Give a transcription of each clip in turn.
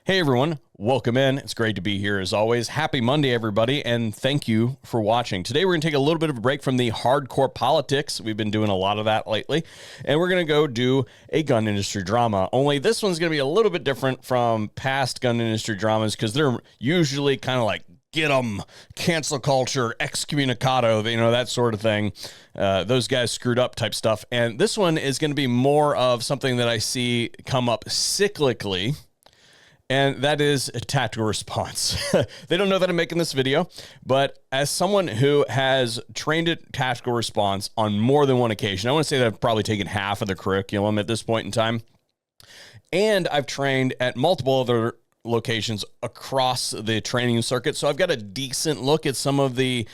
Hey everyone, welcome in. It's great to be here as always. Happy Monday, everybody, and thank you for watching. Today we're going to take a little bit of a break from the hardcore politics. We've been doing a lot of that lately, and we're going to go do a gun industry drama. Only this one's going to be a little bit different from past gun industry dramas because they're usually kind of like get them, cancel culture, excommunicado, that sort of thing. Those guys screwed up type stuff. And this one is going to be more of something that I see come up cyclically. And that is a tactical response. They don't know that I'm making this video, but as someone who has trained at tactical response on more than one occasion, I want to say that I've probably taken half of the curriculum at this point in time. And I've trained at multiple other locations across the training circuit. So I've got a decent look at some of the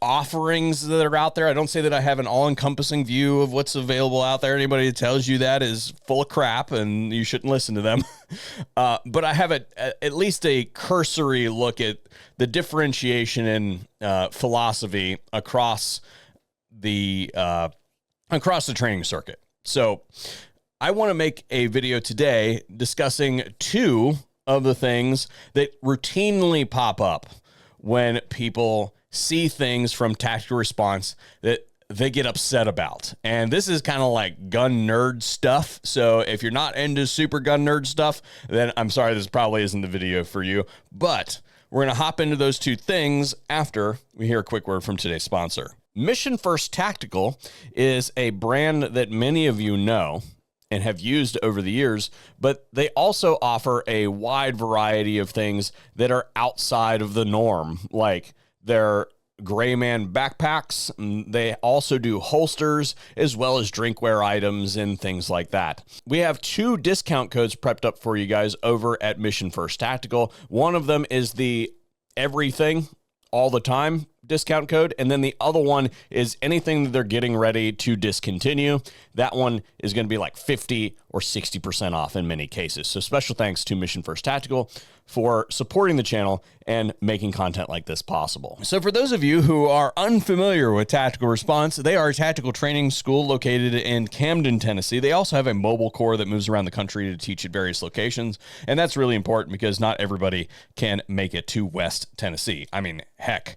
offerings that are out there. I don't say that I have an all-encompassing view of what's available out there. Anybody that tells you that is full of crap and you shouldn't listen to them. But I have at least a cursory look at the differentiation in philosophy across the training circuit. So I want to make a video today discussing two of the things that routinely pop up when people see things from tactical response that they get upset about. And this is kind of like gun nerd stuff. So if you're not into super gun nerd stuff, then I'm sorry, this probably isn't the video for you. But we're going to hop into those two things after we hear a quick word from today's sponsor. Mission First Tactical is a brand that many of you know and have used over the years, but they also offer a wide variety of things that are outside of the norm, like their Gray Man backpacks. They also do holsters as well as drinkware items and things like that. We have two discount codes prepped up for you guys over at Mission First Tactical. One of them is the everything all the time discount code. And then the other one is anything that they're getting ready to discontinue. That one is going to be like 50 or 60% off in many cases. So special thanks to Mission First Tactical for supporting the channel and making content like this possible. So for those of you who are unfamiliar with Tactical Response, they are a tactical training school located in Camden, Tennessee. They also have a mobile core that moves around the country to teach at various locations. And that's really important because not everybody can make it to West Tennessee. I mean, heck,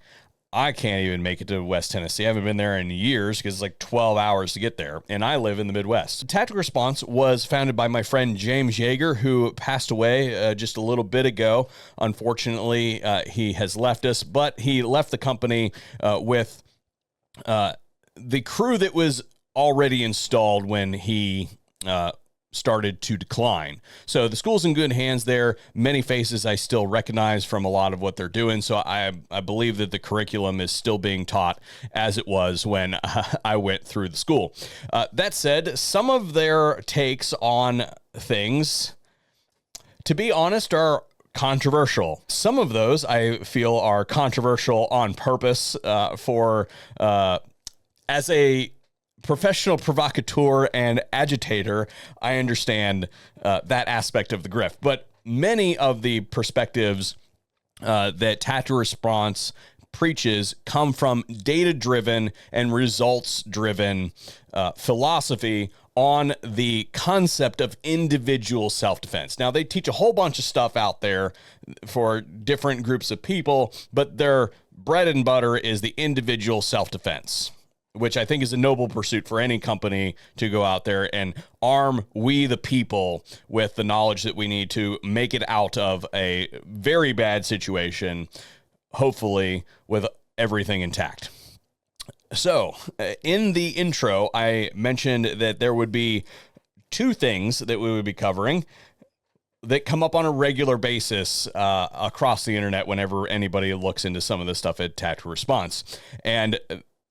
I can't even make it to West Tennessee. I haven't been there in years because it's like 12 hours to get there, and I live in the Midwest. Tactical Response was founded by my friend James Yeager, who passed away just a little bit ago. Unfortunately, he has left us, but he left the company with the crew that was already installed when he started to decline. So the school's in good hands there. Many faces I still recognize from a lot of what they're doing. So I believe that the curriculum is still being taught as it was when I went through the school. That said, some of their takes on things, to be honest, are controversial. Some of those I feel are controversial on purpose as a professional provocateur and agitator. I understand that aspect of the grift, but many of the perspectives that tactical response preaches come from data-driven and results-driven philosophy on the concept of individual self-defense. Now, they teach a whole bunch of stuff out there for different groups of people, but their bread and butter is the individual self-defense, which I think is a noble pursuit for any company to go out there and arm we the people with the knowledge that we need to make it out of a very bad situation, hopefully with everything intact. So in the intro, I mentioned that there would be two things that we would be covering that come up on a regular basis across the internet whenever anybody looks into some of this stuff at Tactical Response. And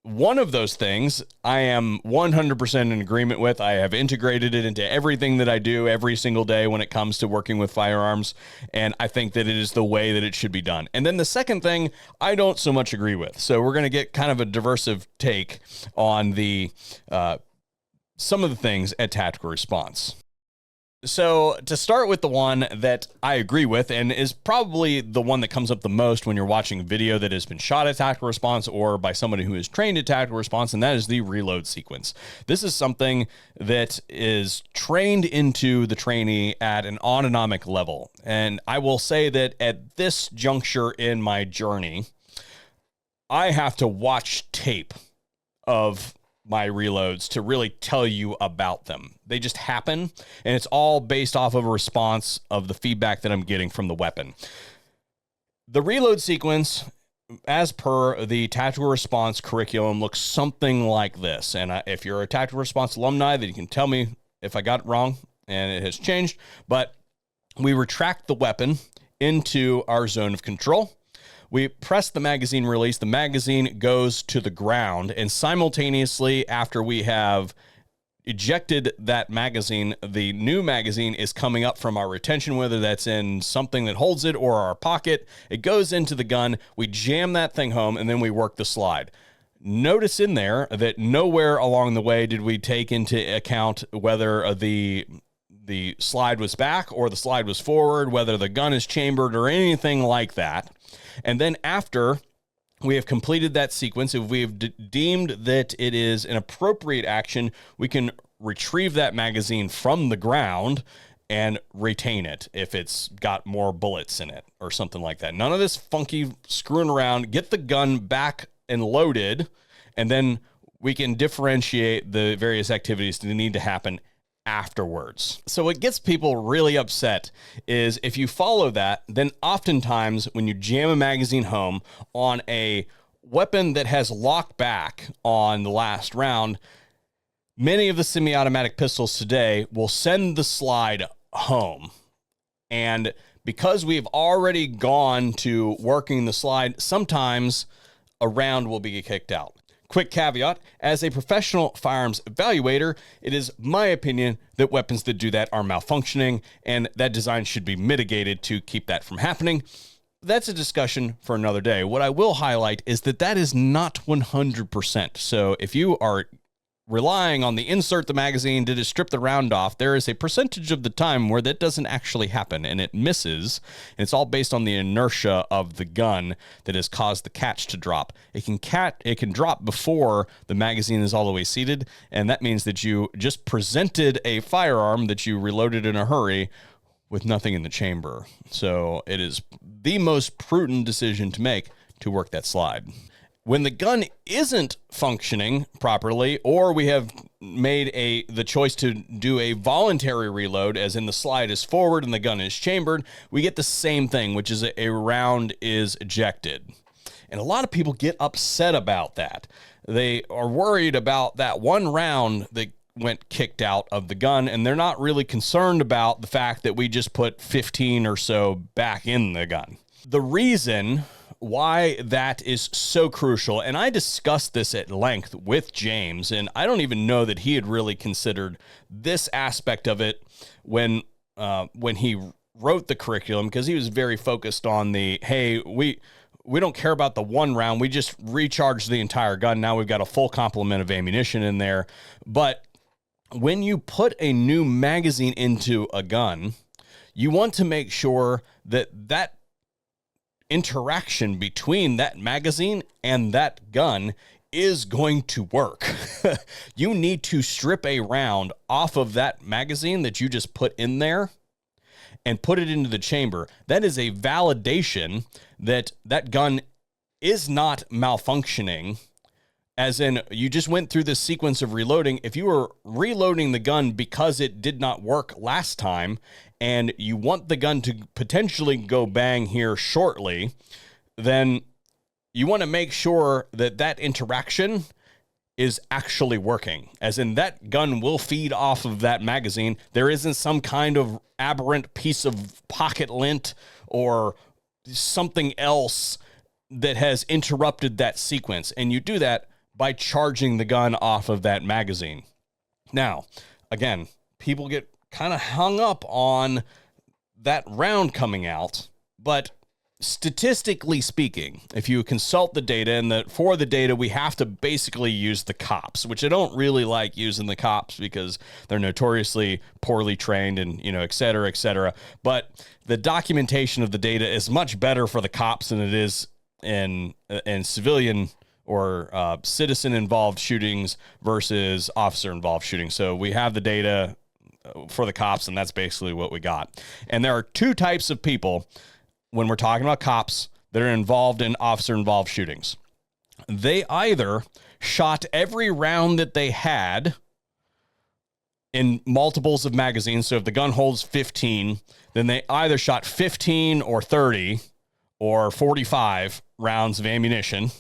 one of those things I am 100% in agreement with. I have integrated it into everything that I do every single day when it comes to working with firearms, and I think that it is the way that it should be done. And then the second thing I don't so much agree with. So we're going to get kind of a diversive take on the some of the things at Tactical Response. So to start with the one that I agree with and is probably the one that comes up the most when you're watching a video that has been shot at tactical response or by somebody who is trained at tactical response, and that is the reload sequence. This is something that is trained into the trainee at an autonomic level. And I will say that at this juncture in my journey, I have to watch tape of my reloads to really tell you about them. They just happen, and it's all based off of a response of the feedback that I'm getting from the weapon. The reload sequence, as per the tactical response curriculum, looks something like this. And if you're a tactical response alumni, then you can tell me if I got it wrong and it has changed. But we retract the weapon into our zone of control. We press the magazine release. The magazine goes to the ground, and simultaneously, after we have ejected that magazine, the new magazine is coming up from our retention, whether that's in something that holds it or our pocket. It goes into the gun. We jam that thing home, and then we work the slide. Notice in there that nowhere along the way did we take into account whether the slide was back or the slide was forward, whether the gun is chambered or anything like that. And then after we have completed that sequence, if we have deemed that it is an appropriate action, we can retrieve that magazine from the ground and retain it if it's got more bullets in it or something like that. None of this funky screwing around. Get the gun back and loaded, and then we can differentiate the various activities that need to happen afterwards. So what gets people really upset is if you follow that, then oftentimes when you jam a magazine home on a weapon that has locked back on the last round, many of the semi-automatic pistols today will send the slide home. And because we've already gone to working the slide, sometimes a round will be kicked out. Quick caveat, as a professional firearms evaluator, it is my opinion that weapons that do that are malfunctioning, and that design should be mitigated to keep that from happening. That's a discussion for another day. What I will highlight is that that is not 100%. So if you are relying on the insert the magazine, did it strip the round off, there is a percentage of the time where that doesn't actually happen and it misses. And it's all based on the inertia of the gun that has caused the catch to drop. It can drop before the magazine is all the way seated, and that means that you just presented a firearm that you reloaded in a hurry with nothing in the chamber. So it is the most prudent decision to make to work that slide. When the gun isn't functioning properly, or we have made the choice to do a voluntary reload, as in the slide is forward and the gun is chambered, we get the same thing, which is a round is ejected. And a lot of people get upset about that. They are worried about that one round that went kicked out of the gun, and they're not really concerned about the fact that we just put 15 or so back in the gun. The reason why that is so crucial, and I discussed this at length with James, and I don't even know that he had really considered this aspect of it when he wrote the curriculum, because he was very focused on hey, we don't care about the one round, we just recharge the entire gun. Now we've got a full complement of ammunition in there. But when you put a new magazine into a gun, you want to make sure that interaction between that magazine and that gun is going to work. You need to strip a round off of that magazine that you just put in there and put it into the chamber. That is a validation that that gun is not malfunctioning, as in you just went through this sequence of reloading. If you were reloading the gun because it did not work last time and you want the gun to potentially go bang here shortly, then you want to make sure that that interaction is actually working, as in that gun will feed off of that magazine. There isn't some kind of aberrant piece of pocket lint or something else that has interrupted that sequence. And you do that by charging the gun off of that magazine. Now, again, people get kind of hung up on that round coming out, but statistically speaking, if you consult the data, and for the data, we have to basically use the cops, which I don't really like using the cops because they're notoriously poorly trained and, et cetera, et cetera. But the documentation of the data is much better for the cops than it is in civilian or citizen-involved shootings versus officer-involved shootings. So we have the data for the cops, and that's basically what we got. And there are two types of people when we're talking about cops that are involved in officer-involved shootings. They either shot every round that they had in multiples of magazines. So if the gun holds 15, then they either shot 15 or 30 or 45 rounds of ammunition,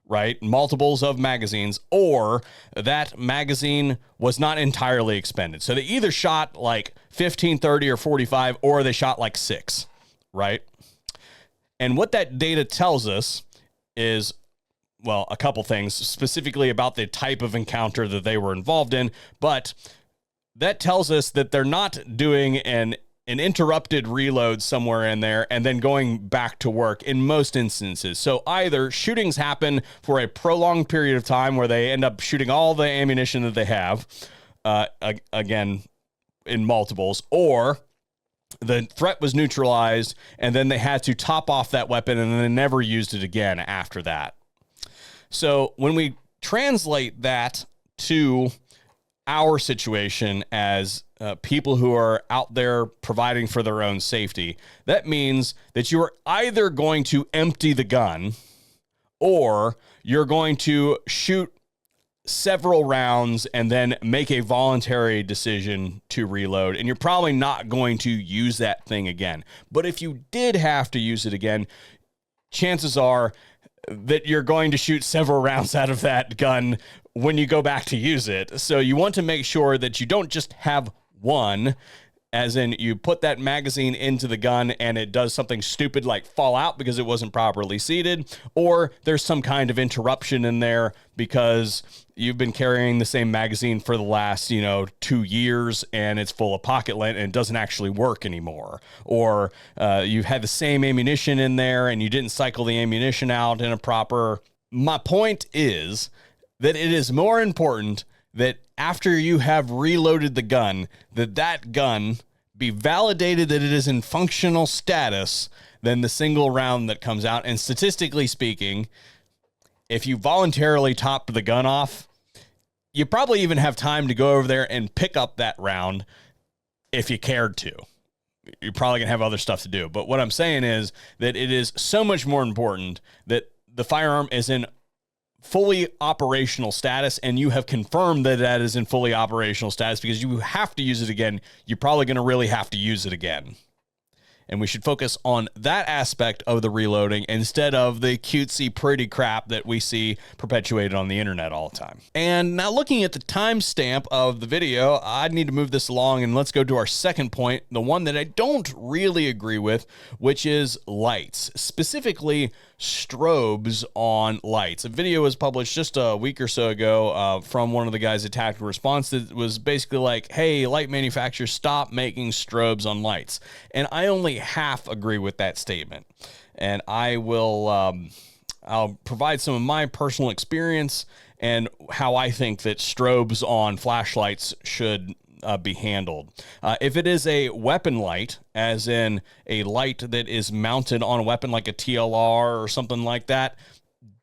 right? Multiples of magazines, or that magazine was not entirely expended. So they either shot like 15, 30, or 45, or they shot like 6. Right? And what that data tells us is, well, a couple things, specifically about the type of encounter that they were involved in, but that tells us that they're not doing an interrupted reload somewhere in there and then going back to work in most instances. So either shootings happen for a prolonged period of time where they end up shooting all the ammunition that they have, again, in multiples, or the threat was neutralized, and then they had to top off that weapon, and then they never used it again after that. So when we translate that to our situation as people who are out there providing for their own safety, that means that you are either going to empty the gun or you're going to shoot several rounds and then make a voluntary decision to reload, and you're probably not going to use that thing again. But if you did have to use it again, chances are that you're going to shoot several rounds out of that gun when you go back to use it. So you want to make sure that you don't just have one, as in you put that magazine into the gun and it does something stupid like fall out because it wasn't properly seated, or there's some kind of interruption in there because you've been carrying the same magazine for the last, 2 years and it's full of pocket lint and it doesn't actually work anymore. Or you've had the same ammunition in there and you didn't cycle the ammunition out in a proper. My point is that it is more important that after you have reloaded the gun, that gun be validated that it is in functional status than the single round that comes out. And statistically speaking, if you voluntarily top the gun off, you probably even have time to go over there and pick up that round if you cared to. You're probably going to have other stuff to do. But what I'm saying is that it is so much more important that the firearm is in fully operational status, and you have confirmed that is in fully operational status, because you have to use it again. You're probably going to really have to use it again. And we should focus on that aspect of the reloading instead of the cutesy pretty crap that we see perpetuated on the internet all the time. And now, looking at the timestamp of the video, I need to move this along, and let's go to our second point, the one that I don't really agree with, which is lights, specifically strobes on lights. A video was published just a week or so ago from one of the guys at Tactical Response that was basically like, hey, light manufacturers, stop making strobes on lights. And I only half agree with that statement. And I will I'll provide some of my personal experience and how I think that strobes on flashlights should be handled. If it is a weapon light, as in a light that is mounted on a weapon like a TLR or something like that,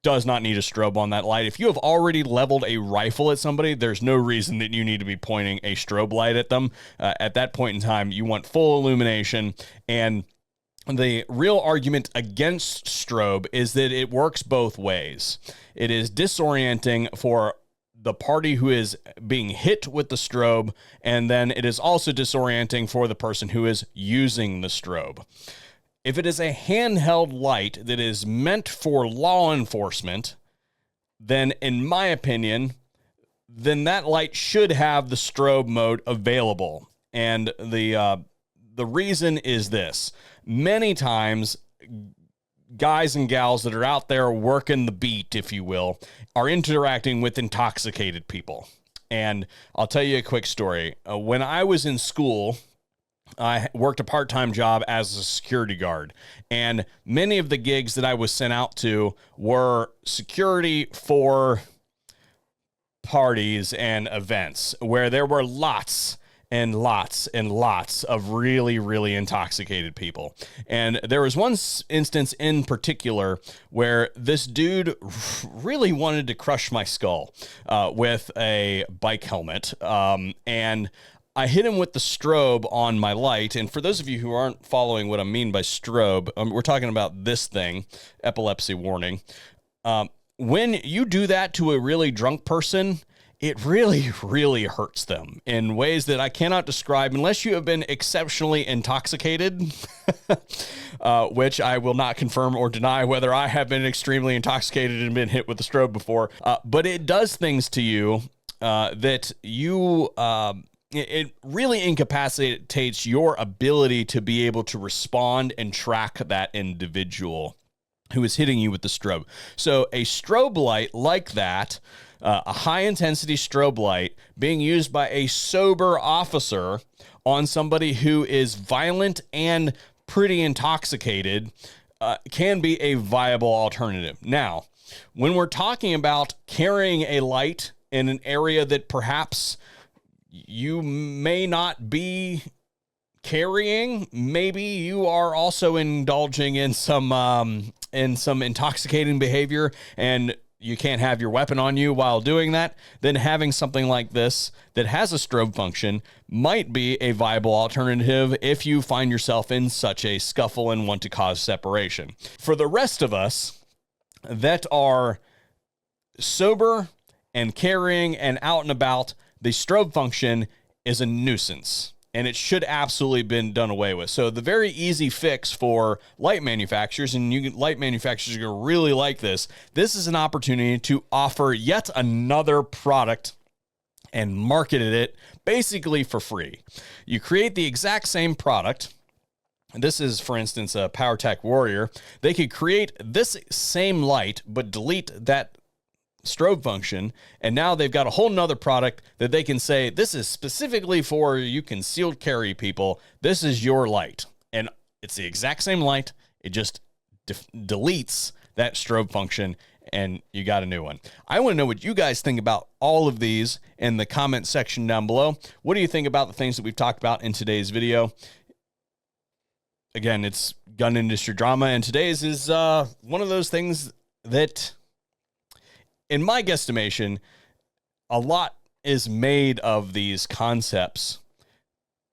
does not need a strobe on that light. If you have already leveled a rifle at somebody, there's no reason that you need to be pointing a strobe light at them. At that point in time, you want full illumination. And the real argument against strobe is that it works both ways. It is disorienting for the party who is being hit with the strobe, and then it is also disorienting for the person who is using the strobe. If it is a handheld light that is meant for law enforcement, then in my opinion, then that light should have the strobe mode available. And the reason is this: many times, guys and gals that are out there working the beat, if you will, are interacting with intoxicated people. And I'll tell you a quick story. When I was in school, I worked a part-time job as a security guard, and many of the gigs that I was sent out to were security for parties and events where there were lots and lots and lots of really, really intoxicated people. And there was one instance in particular where this dude really wanted to crush my skull with a bike helmet. And I hit him with the strobe on my light. And for those of you who aren't following what I mean by strobe, we're talking about this thing, epilepsy warning. When you do that to a really drunk person, it really, really hurts them in ways that I cannot describe unless you have been exceptionally intoxicated, which I will not confirm or deny whether I have been extremely intoxicated and been hit with a strobe before. But it does things to you that you... It really incapacitates your ability to be able to respond and track that individual who is hitting you with the strobe. So a strobe light like that, a high-intensity strobe light being used by a sober officer on somebody who is violent and pretty intoxicated can be a viable alternative. Now, when we're talking about carrying a light in an area that perhaps you may not be carrying, maybe you are also indulging in some intoxicating behavior and you can't have your weapon on you while doing that, then having something like this that has a strobe function might be a viable alternative if you find yourself in such a scuffle and want to cause separation. For the rest of us that are sober and carrying and out and about, the strobe function is a nuisance, and it should absolutely been done away with. So the very easy fix for light manufacturers, and light manufacturers are going to really like this, this is an opportunity to offer yet another product and market it basically for free. You create the exact same product. This is, for instance, a PowerTech Warrior. They could create this same light, but delete that strobe function, and now they've got a whole nother product that they can say, this is specifically for you concealed carry people. This is your light. And it's the exact same light. It just deletes that strobe function, and you got a new one. I want to know what you guys think about all of these in the comment section down below. What do you think about the things that we've talked about in today's video? Again, it's gun industry drama, and today's is one of those things that, in my guesstimation, a lot is made of these concepts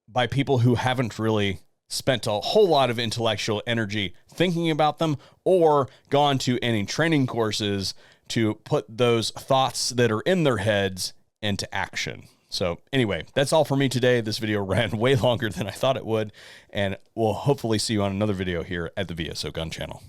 by people who haven't really spent a whole lot of intellectual energy thinking about them or gone to any training courses to put those thoughts that are in their heads into action. So anyway, that's all for me today. This video ran way longer than I thought it would, and we'll hopefully see you on another video here at the VSO Gun Channel.